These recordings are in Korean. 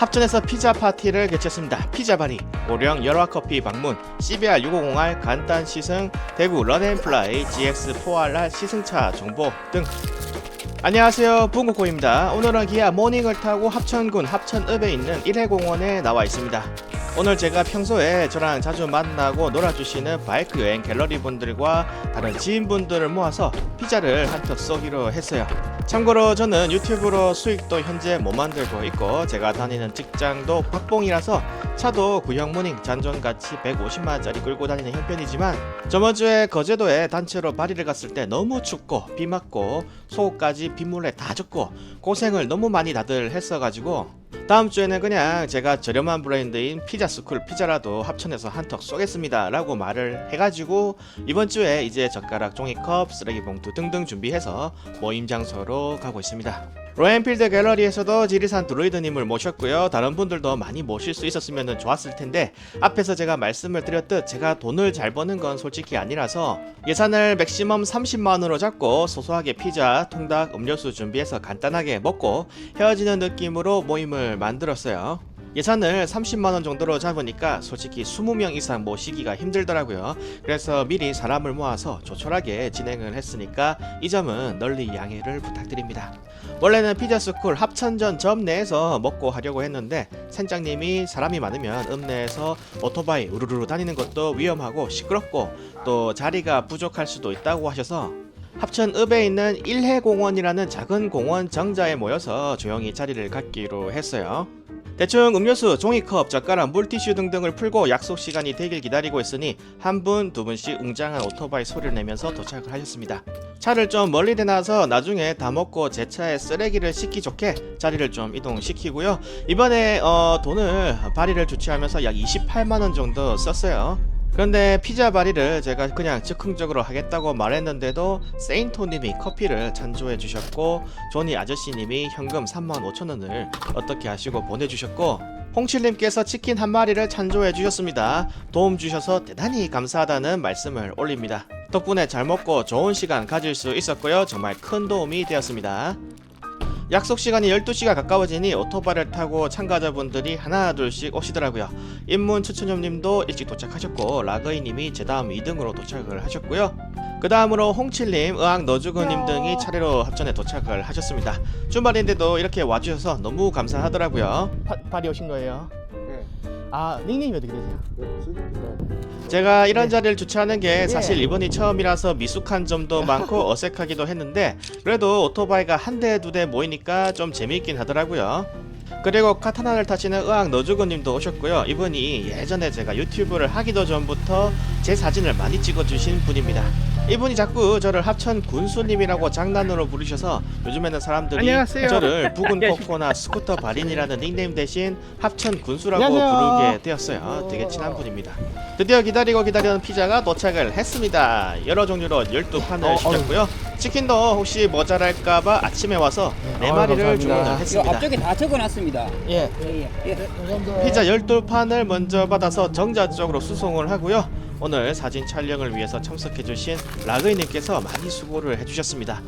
합천에서 피자 파티를 개최했습니다. 피자바리, 고령 열화커피 방문, CBR 650R 간단 시승, 대구 런앤플라이 GX4RR 시승차 정보 등. 안녕하세요, 붕고코입니다. 오늘은 기아 모닝을 타고 합천군 합천읍에 있는 일해공원에 나와 있습니다. 오늘 제가 평소에 저랑 자주 만나고 놀아주시는 바이크 여행 갤러리 분들과 다른 지인분들을 모아서 피자를 한턱 쏘기로 했어요. 참고로 저는 유튜브로 수익도 현재 못 만들고 있고, 제가 다니는 직장도 박봉이라서 차도 구형 모닝 잔존같이 150만원짜리 끌고 다니는 형편이지만, 저번주에 거제도에 단체로 바리를 갔을 때 너무 춥고 비 맞고 속옷까지 빗물에 다 젖고 고생을 너무 많이 다들 했어가지고, 다음주에는 그냥 제가 저렴한 브랜드인 피자스쿨 피자라도 합천에서 한턱 쏘겠습니다 라고 말을 해가지고, 이번주에 이제 젓가락, 종이컵, 쓰레기봉투 등등 준비해서 모임 장소로 가고 있습니다. 로엔필드 갤러리에서도 지리산 드로이드님을 모셨고요. 다른 분들도 많이 모실 수 있었으면 좋았을 텐데, 앞에서 제가 말씀을 드렸듯 제가 돈을 잘 버는 건 솔직히 아니라서 예산을 맥시멈 30만원으로 잡고 소소하게 피자, 통닭, 음료수 준비해서 간단하게 먹고 헤어지는 느낌으로 모임을 만들었어요. 예산을 30만원 정도로 잡으니까 솔직히 20명 이상 모시기가 힘들더라고요. 그래서 미리 사람을 모아서 조촐하게 진행을 했으니까 이 점은 널리 양해를 부탁드립니다. 원래는 피자스쿨 합천전 점 내에서 먹고 하려고 했는데, 센장님이 사람이 많으면 읍 내에서 오토바이 우르르 다니는 것도 위험하고 시끄럽고 또 자리가 부족할 수도 있다고 하셔서 합천읍에 있는 일해공원이라는 작은 공원 정자에 모여서 조용히 자리를 갖기로 했어요. 대충 음료수, 종이컵, 젓가락, 물티슈 등등을 풀고 약속 시간이 되길 기다리고 있으니 한 분, 두 분씩 웅장한 오토바이 소리를 내면서 도착을 하셨습니다. 차를 좀 멀리 대놔서 나중에 다 먹고 제 차에 쓰레기를 싣기 좋게 자리를 좀 이동시키고요. 이번에 돈을 바리를 주최하면서 약 28만원 정도 썼어요. 그런데 피자 바리를 제가 그냥 즉흥적으로 하겠다고 말했는데도 세인토님이 커피를 찬조해 주셨고, 조니 아저씨님이 현금 35,000원을 어떻게 하시고 보내주셨고, 홍칠님께서 치킨 한 마리를 찬조해 주셨습니다. 도움 주셔서 대단히 감사하다는 말씀을 올립니다. 덕분에 잘 먹고 좋은 시간 가질 수 있었고요. 정말 큰 도움이 되었습니다. 약속 시간이 12시가 가까워지니 오토바이를 타고 참가자분들이 하나 둘씩 오시더라고요. 인문 추천형님도 일찍 도착하셨고, 라거이님이 제 다음 2등으로 도착을 하셨고요. 그 다음으로 홍칠님, 의학 너주근님 등이 차례로 합천에 도착을 하셨습니다. 주말인데도 이렇게 와주셔서 너무 감사하더라고요. 발이 오신 거예요? 네. 아, 닉네임이 어떻게 되세요? 네. 제가 이런 자리를 주최하는 게 사실 이번이 처음이라서 미숙한 점도 많고 어색하기도 했는데, 그래도 오토바이가 한 대 두 대 모이니까 좀 재미있긴 하더라고요. 그리고 카타나를 타시는 의학 너주근님도 오셨고요. 이분이 예전에 제가 유튜브를 하기도 전부터 제 사진을 많이 찍어주신 분입니다. 이분이 자꾸 저를 합천 군수님이라고 장난으로 부르셔서 요즘에는 사람들이 안녕하세요. 저를 붉은 코코나 스쿠터 발인이라는 닉네임 대신 합천 군수라고 안녕하세요. 부르게 되었어요. 되게 친한 분입니다. 드디어 기다리던 피자가 도착을 했습니다. 여러 종류로 12판을 시켰고요. 치킨도 혹시 모자랄까봐 아침에 와서 4마리를 주문을 했습니다. 앞쪽에 다 적어놨습니다. 예. 예. 피자 12판을 먼저 받아서 정자 쪽으로 수송을 하고요. 오늘 사진 촬영을 위해서 참석해주신 라그이님께서 많이 수고를 해주셨습니다.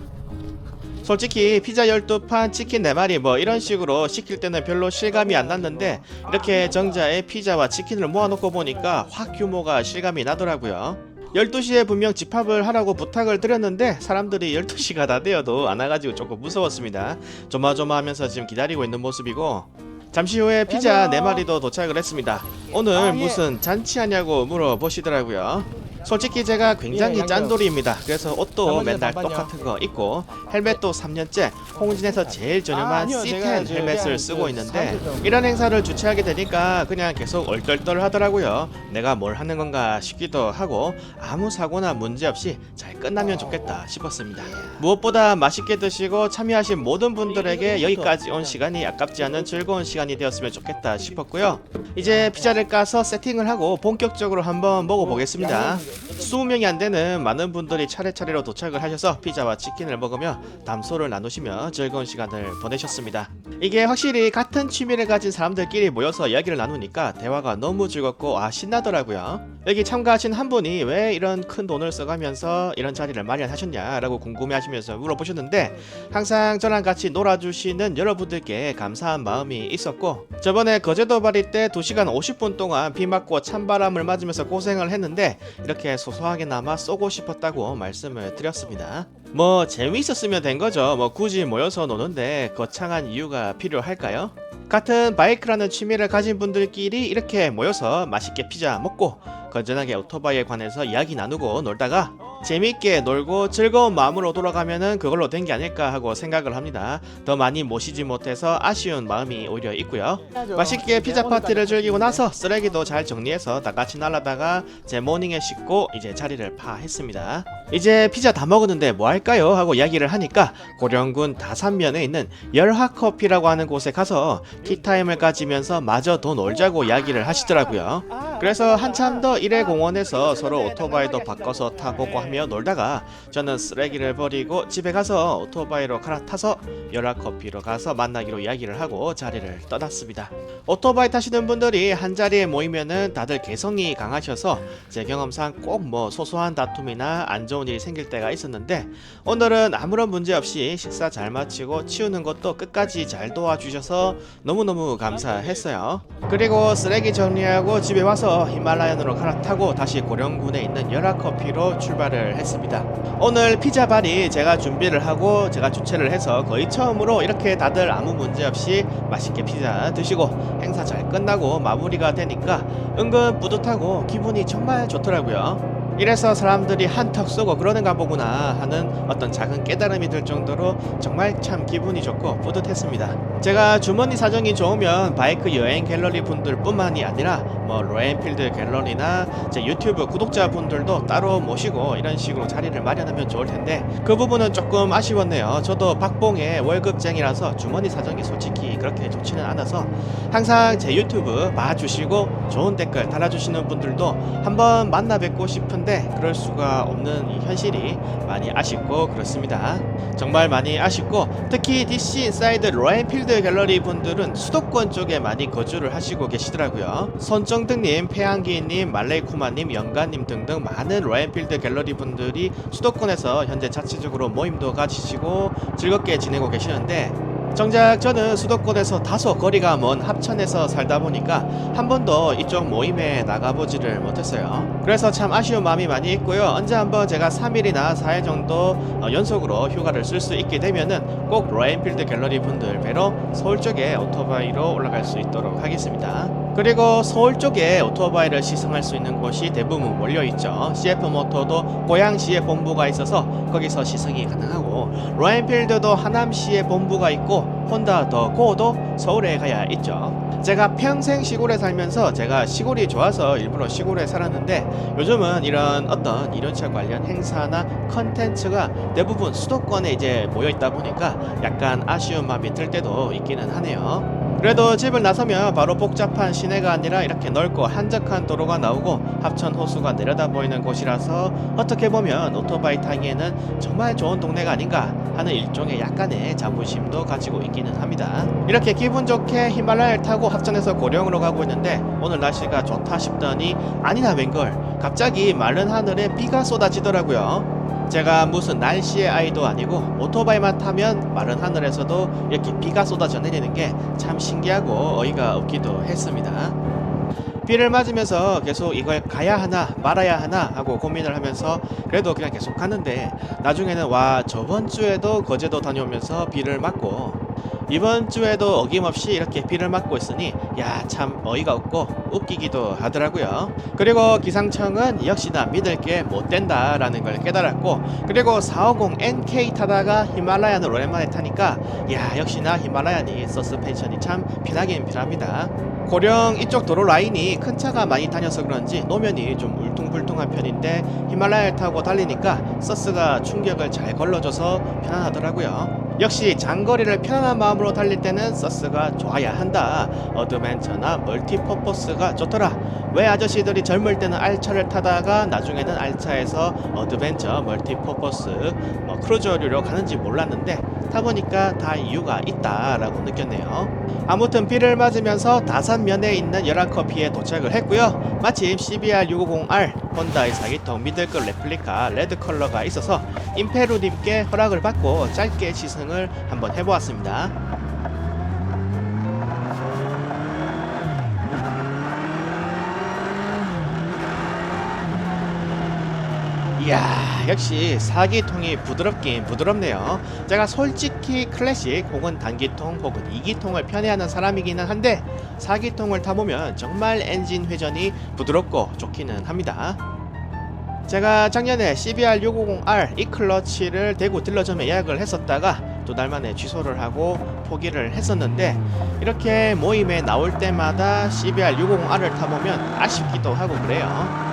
솔직히 피자 12판, 치킨 4마리 뭐 이런 식으로 시킬 때는 별로 실감이 안 났는데, 이렇게 정자에 피자와 치킨을 모아놓고 보니까 확 규모가 실감이 나더라고요. 12시에 분명 집합을 하라고 부탁을 드렸는데 사람들이 12시가 다 되어도 안 와가지고 조금 무서웠습니다. 조마조마하면서 지금 기다리고 있는 모습이고, 잠시 후에 피자 4마리도 도착을 했습니다. 오늘 무슨 잔치하냐고 물어보시더라고요. 솔직히 제가 굉장히 짠돌이입니다. 그래서 옷도 맨날 똑같은 거 입고, 헬멧도 3년째 홍진에서 제일 저렴한 C10 헬멧을 쓰고 있는데, 이런 행사를 주최하게 되니까 그냥 계속 얼떨떨 하더라고요. 내가 뭘 하는 건가 싶기도 하고, 아무 사고나 문제 없이 잘 끝나면 좋겠다 싶었습니다. 무엇보다 맛있게 드시고 참여하신 모든 분들에게 여기까지 온 시간이 아깝지 않은 즐거운 시간이 되었으면 좋겠다 싶었고요. 이제 피자를 까서 세팅을 하고 본격적으로 한번 먹어보겠습니다. 20명이 안되는 많은 분들이 차례차례로 도착을 하셔서 피자와 치킨을 먹으며 담소를 나누시며 즐거운 시간을 보내셨습니다. 이게 확실히 같은 취미를 가진 사람들끼리 모여서 이야기를 나누니까 대화가 너무 즐겁고 신나더라고요. 여기 참가하신 한 분이 왜 이런 큰 돈을 써가면서 이런 자리를 마련하셨냐라고 궁금해하시면서 물어보셨는데, 항상 저랑 같이 놀아주시는 여러분들께 감사한 마음이 있었고, 저번에 거제도 발이 때 2시간 50분 동안 비 맞고 찬바람을 맞으면서 고생을 했는데 이렇게 소소하게나마 쏘고 싶었다고 말씀을 드렸습니다. 뭐 재미있었으면 된 거죠. 뭐 굳이 모여서 노는데 거창한 이유가 필요할까요? 같은 바이크라는 취미를 가진 분들끼리 이렇게 모여서 맛있게 피자 먹고 건전하게 오토바이에 관해서 이야기 나누고 놀다가 재밌게 놀고 즐거운 마음으로 돌아가면은 그걸로 된 게 아닐까 하고 생각을 합니다. 더 많이 모시지 못해서 아쉬운 마음이 오히려 있고요. 맛있게 피자 파티를 즐기고 나서 쓰레기도 잘 정리해서 다 같이 날라다가 제 모닝에 씻고 이제 자리를 파했습니다. 이제 피자 다 먹었는데 뭐 할까요? 하고 이야기를 하니까 고령군 다산면에 있는 열화커피라고 하는 곳에 가서 티타임을 가지면서 마저 더 놀자고 이야기를 하시더라고요. 그래서 한참 더 일회공원에서 서로 오토바이도 바꿔서 타보고 하며 놀다가 저는 쓰레기를 버리고 집에 가서 오토바이로 갈아타서 열화커피로 가서 만나기로 이야기를 하고 자리를 떠났습니다. 오토바이 타시는 분들이 한자리에 모이면은 다들 개성이 강하셔서 제 경험상 꼭 뭐 소소한 다툼이나 안 좋은 일이 생길 때가 있었는데, 오늘은 아무런 문제 없이 식사 잘 마치고 치우는 것도 끝까지 잘 도와주셔서 너무너무 감사했어요. 그리고 쓰레기 정리하고 집에 와서 히말라얀으로 갈아타고 다시 고령군에 있는 열화커피로 출발을 했습니다. 오늘 피자발이 제가 준비를 하고 제가 주최를 해서 거의 처음으로 이렇게 다들 아무 문제 없이 맛있게 피자 드시고 행사 잘 끝나고 마무리가 되니까 은근 뿌듯하고 기분이 정말 좋더라고요. 이래서 사람들이 한턱 쏘고 그러는가 보구나 하는 어떤 작은 깨달음이 들 정도로 정말 참 기분이 좋고 뿌듯했습니다. 제가 주머니 사정이 좋으면 바이크 여행 갤러리 분들 뿐만이 아니라 뭐 로엔필드 갤러리나 제 유튜브 구독자 분들도 따로 모시고 이런 식으로 자리를 마련하면 좋을 텐데 그 부분은 조금 아쉬웠네요. 저도 박봉의 월급쟁이라서 주머니 사정이 솔직히 그렇게 좋지는 않아서 항상 제 유튜브 봐주시고 좋은 댓글 달아주시는 분들도 한번 만나 뵙고 싶은데 그럴 수가 없는 이 현실이 많이 아쉽고 그렇습니다. 정말 많이 아쉽고, 특히 DC 인사이드 로엔필드 갤러리 분들은 수도권 쪽에 많이 거주를 하시고 계시더라고요. 손정등님, 태양기님, 말레이쿠마님, 영가님 등등 많은 로엔필드 갤러리 분들이 수도권에서 현재 자체적으로 모임도 가지시고 즐겁게 지내고 계시는데, 정작 저는 수도권에서 다소 거리가 먼 합천에서 살다 보니까 한 번도 이쪽 모임에 나가보지를 못했어요. 그래서 참 아쉬운 마음이 많이 있고요. 언제 한번 제가 3일이나 4일 정도 연속으로 휴가를 쓸 수 있게 되면은 꼭 로엔필드 갤러리 분들 뵈러 서울 쪽에 오토바이로 올라갈 수 있도록 하겠습니다. 그리고 서울 쪽에 오토바이를 시승할 수 있는 곳이 대부분 몰려있죠. CF모터도 고양시에 본부가 있어서 거기서 시승이 가능하고, 로엔필드도 하남시에 본부가 있고 혼다 더 고도 서울에 가야 있죠. 제가 평생 시골에 살면서 제가 시골이 좋아서 일부러 시골에 살았는데 요즘은 이런 어떤 이륜차 관련 행사나 컨텐츠가 대부분 수도권에 이제 모여있다 보니까 약간 아쉬운 마음이 들 때도 있기는 하네요. 그래도 집을 나서면 바로 복잡한 시내가 아니라 이렇게 넓고 한적한 도로가 나오고 합천 호수가 내려다 보이는 곳이라서 어떻게 보면 오토바이 타기에는 정말 좋은 동네가 아닌가 하는 일종의 약간의 자부심도 가지고 있기는 합니다. 이렇게 기분 좋게 히말라야를 타고 합천에서 고령으로 가고 있는데 오늘 날씨가 좋다 싶더니 아니나 웬걸 갑자기 마른 하늘에 비가 쏟아지더라고요. 제가 무슨 날씨의 아이도 아니고 오토바이만 타면 마른 하늘에서도 이렇게 비가 쏟아져 내리는 게 참 신기하고 어이가 없기도 했습니다. 비를 맞으면서 계속 이걸 가야 하나 말아야 하나 하고 고민을 하면서 그래도 그냥 계속 가는데 나중에는 와, 저번 주에도 거제도 다녀오면서 비를 맞고 이번 주에도 어김없이 이렇게 비를 맞고 있으니 야, 참 어이가 없고 웃기기도 하더라고요. 그리고 기상청은 역시나 믿을 게 못 된다라는 걸 깨달았고, 그리고 450NK 타다가 히말라얀을 오랜만에 타니까 야, 역시나 히말라얀이 서스펜션이 참 편하긴 편합니다. 고령 이쪽 도로 라인이 큰 차가 많이 다녀서 그런지 노면이 좀 울퉁불퉁한 편인데 히말라야를 타고 달리니까 서스가 충격을 잘 걸러줘서 편안하더라고요. 역시 장거리를 편안한 마음으로 달릴 때는 서스가 좋아야 한다. 어드벤처나 멀티퍼포스가 좋더라. 왜 아저씨들이 젊을 때는 알차를 타다가 나중에는 알차에서 어드벤처, 멀티퍼포스, 크루저류로 가는지 몰랐는데 타보니까 다 이유가 있다라고 느꼈네요. 아무튼 비를 맞으면서 다산면에 있는 열화커피에 도착을 했고요. 마침 CBR650R 혼다의 4기통 미들급 레플리카 레드 컬러가 있어서 임페루님께 허락을 받고 짧게 시승을 한번 해보았습니다. 이야, 역시 4기통이 부드럽긴 부드럽네요. 제가 솔직히 클래식 혹은 단기통 혹은 2기통을 편애하는 사람이기는 한데 4기통을 타보면 정말 엔진 회전이 부드럽고 좋기는 합니다. 제가 작년에 CBR650R 이 클러치를 대구 딜러점에 예약을 했었다가 2달 만에 취소를 하고 포기를 했었는데, 이렇게 모임에 나올 때마다 CBR650R을 타보면 아쉽기도 하고 그래요.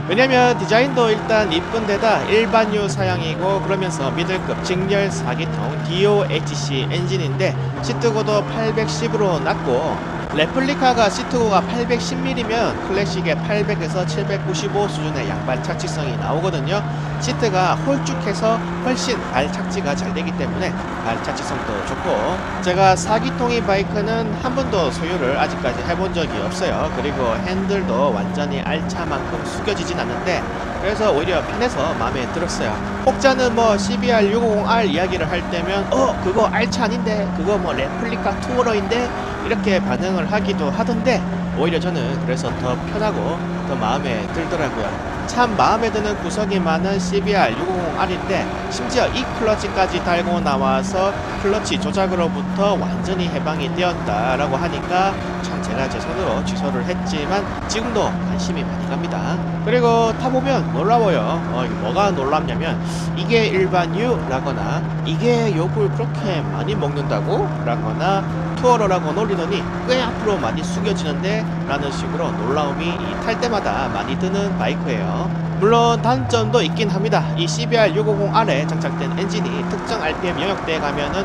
왜냐면 디자인도 일단 이쁜데다 일반유 사양이고, 그러면서 미들급 직렬 4기통 DOHC 엔진인데 시트고도 810으로 낮고, 레플리카가 시트고가 810mm면 클래식의 800에서 795 수준의 양발 착지성이 나오거든요. 시트가 홀쭉해서 훨씬 발 착지가 잘 되기 때문에 발 착지성도 좋고, 제가 4기통인 바이크는 한 번도 소유를 아직까지 해본 적이 없어요. 그리고 핸들도 완전히 알차만큼 숙여지진 않는데, 그래서 오히려 편해서 마음에 들었어요. 혹자는 뭐 CBR650R 이야기를 할 때면 그거 알차 아닌데, 그거 뭐 레플리카 투어러인데, 이렇게 반응을 하기도 하던데, 오히려 저는 그래서 더 편하고 더 마음에 들더라고요. 참 마음에 드는 구석이 많은 CBR650R인데 심지어 이 클러치까지 달고 나와서 클러치 조작으로부터 완전히 해방이 되었다라고 하니까 참 제가 제 손으로 취소를 했지만 지금도 관심이 많이 갑니다. 그리고 타보면 놀라워요. 뭐가 놀랍냐면 이게 일반유라거나 이게 욕을 그렇게 많이 먹는다고? 라거나 투어러라고 놀리더니 꽤 앞으로 많이 숙여지는데? 라는 식으로 놀라움이 탈 때마다 많이 드는 바이크예요. 물론 단점도 있긴 합니다. 이 CBR650R에 장착된 엔진이 특정 RPM 영역대에 가면은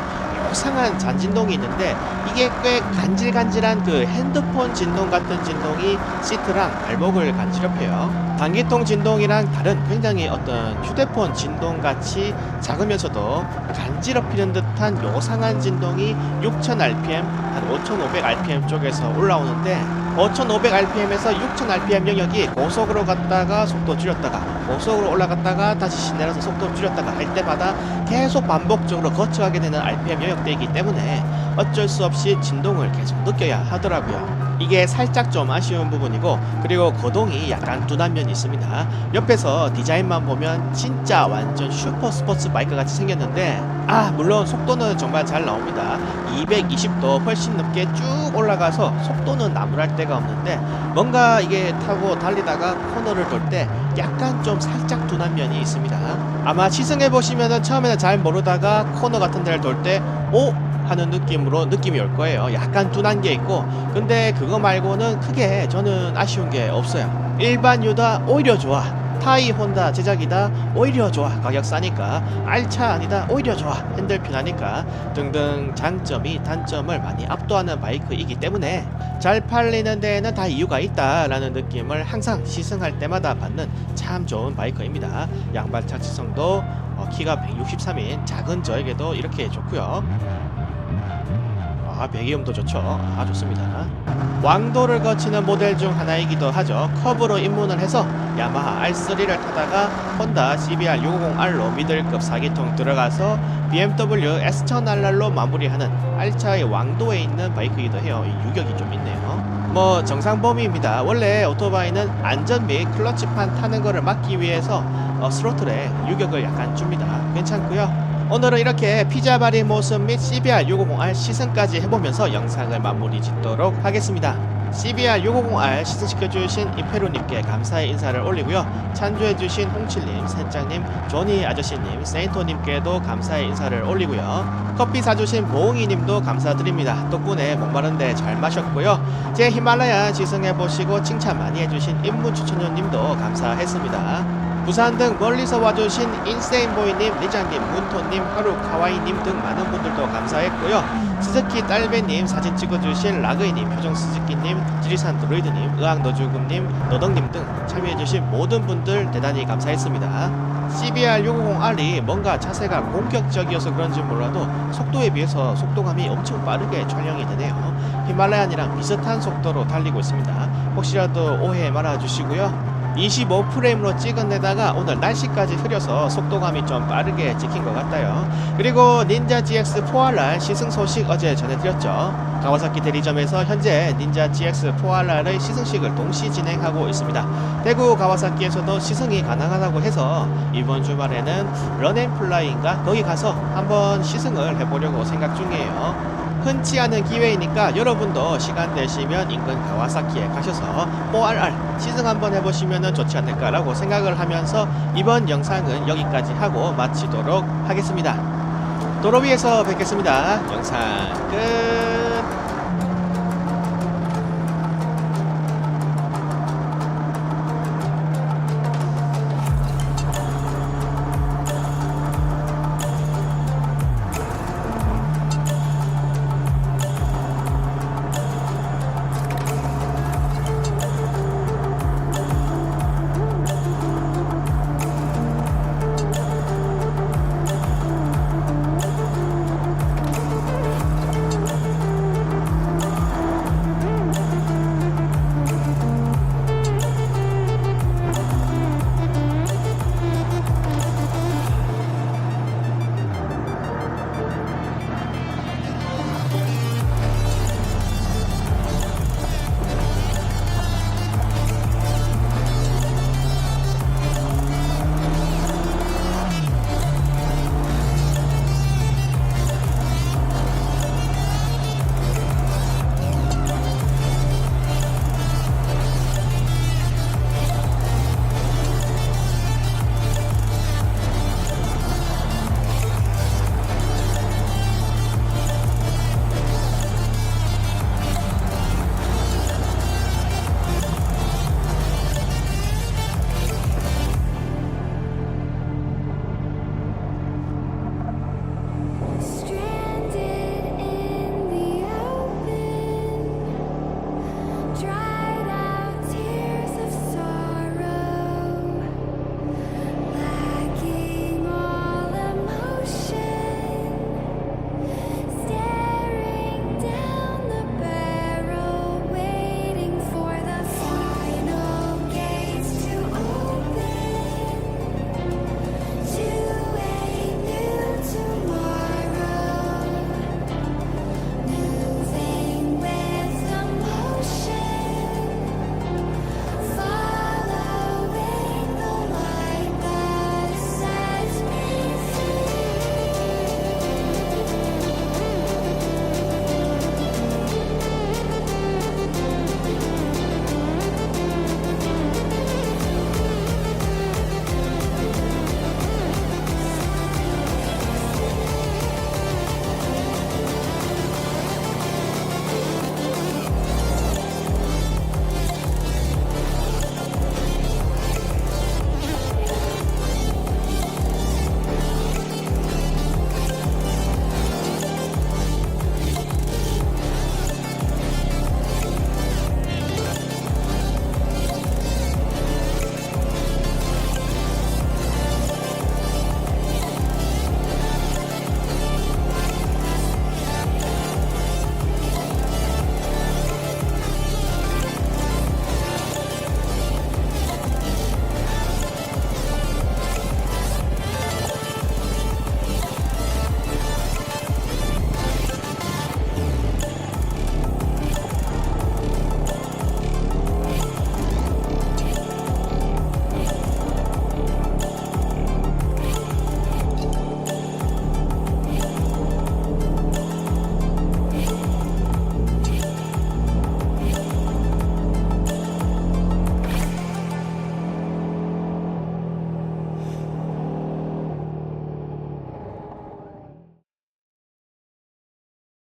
요상한 잔진동이 있는데, 이게 꽤 간질간질한 그 핸드폰 진동 같은 진동이 시트랑 발목을 간지럽혀요. 단기통 진동이랑 다른 굉장히 어떤 휴대폰 진동같이 작으면서도 간지럽히는 듯한 요상한 진동이 6000rpm, 한 5500rpm 쪽에서 올라오는데, 5500rpm에서 6000rpm 영역이 고속으로 갔다가 속도 줄였다가 고속으로 올라갔다가 다시 내려서 속도 줄였다가 할 때마다 계속 반복적으로 거쳐가게 되는 rpm 영역대이기 때문에 어쩔 수 없이 진동을 계속 느껴야 하더라고요. 이게 살짝 좀 아쉬운 부분이고, 그리고 거동이 약간 둔한 면이 있습니다. 옆에서 디자인만 보면 진짜 완전 슈퍼 스포츠 바이크 같이 생겼는데, 물론 속도는 정말 잘 나옵니다. 220도 훨씬 넘게 쭉 올라가서 속도는 나무랄 데가 없는데, 뭔가 이게 타고 달리다가 코너를 돌 때 약간 좀 살짝 둔한 면이 있습니다. 아마 시승해 보시면은 처음에는 잘 모르다가 코너 같은 데를 돌 때 하는 느낌이 올 거예요. 약간 둔한 게 있고, 근데 그거 말고는 크게 저는 아쉬운 게 없어요. 일반 유다 오히려 좋아. 타이 혼다 제작이다 오히려 좋아. 가격 싸니까. 알차 아니다 오히려 좋아. 핸들 편하니까 등등 장점이 단점을 많이 압도하는 바이크이기 때문에 잘 팔리는 데에는 다 이유가 있다라는 느낌을 항상 시승할 때마다 받는 참 좋은 바이크입니다. 양발 착지성도 키가 163인 작은 저에게도 이렇게 좋고요. 배기음도 좋죠. 좋습니다. 왕도를 거치는 모델 중 하나이기도 하죠. 커브로 입문을 해서 야마하 R3를 타다가 혼다 CBR650R로 미들급 4기통 들어가서 BMW S1000RR로 마무리하는 알차의 왕도에 있는 바이크이기도 해요. 이 유격이 좀 있네요. 뭐 정상 범위입니다. 원래 오토바이는 안전 및 클러치판 타는 거를 막기 위해서 스로틀에 유격을 약간 줍니다. 괜찮고요. 오늘은 이렇게 피자바리 모습 및 CBR650R 시승까지 해보면서 영상을 마무리 짓도록 하겠습니다. CBR650R 시승시켜주신 임페루님께 감사의 인사를 올리고요. 찬조해주신 홍칠님, 센짱님, 조니 아저씨님, 세인토님께도 감사의 인사를 올리고요. 커피 사주신 보웅이님도 감사드립니다. 덕분에 목마른데 잘 마셨고요. 제 히말라야 시승해보시고 칭찬 많이 해주신 임무추천료님도 감사했습니다. 부산 등 멀리서 와주신 인세인보이님, 리장님, 문토님, 하루카와이님 등 많은 분들도 감사했고요. 스즈키 딸배님, 사진 찍어주신 라그이님, 표정스즈키님, 지리산 드로이드님, 의학너주금님, 너덕님 등 참여해주신 모든 분들 대단히 감사했습니다. CBR 650R이 뭔가 자세가 공격적이어서 그런지 몰라도 속도에 비해서 속도감이 엄청 빠르게 촬영이 되네요. 히말라얀이랑 비슷한 속도로 달리고 있습니다. 혹시라도 오해 말아주시고요. 25프레임으로 찍은 데다가 오늘 날씨까지 흐려서 속도감이 좀 빠르게 찍힌 것 같아요. 그리고 닌자 GX4RR 시승 소식 어제 전해드렸죠. 가와사키 대리점에서 현재 닌자 GX4RR의 시승식을 동시 진행하고 있습니다. 대구 가와사키에서도 시승이 가능하다고 해서 이번 주말에는 런앤플라이인가 거기 가서 한번 시승을 해보려고 생각 중이에요. 흔치 않은 기회이니까 여러분도 시간 되시면 인근 가와사키에 가셔서 4RR 시승 한번 해보시면 좋지 않을까라고 생각을 하면서 이번 영상은 여기까지 하고 마치도록 하겠습니다. 도로위에서 뵙겠습니다. 영상 끝.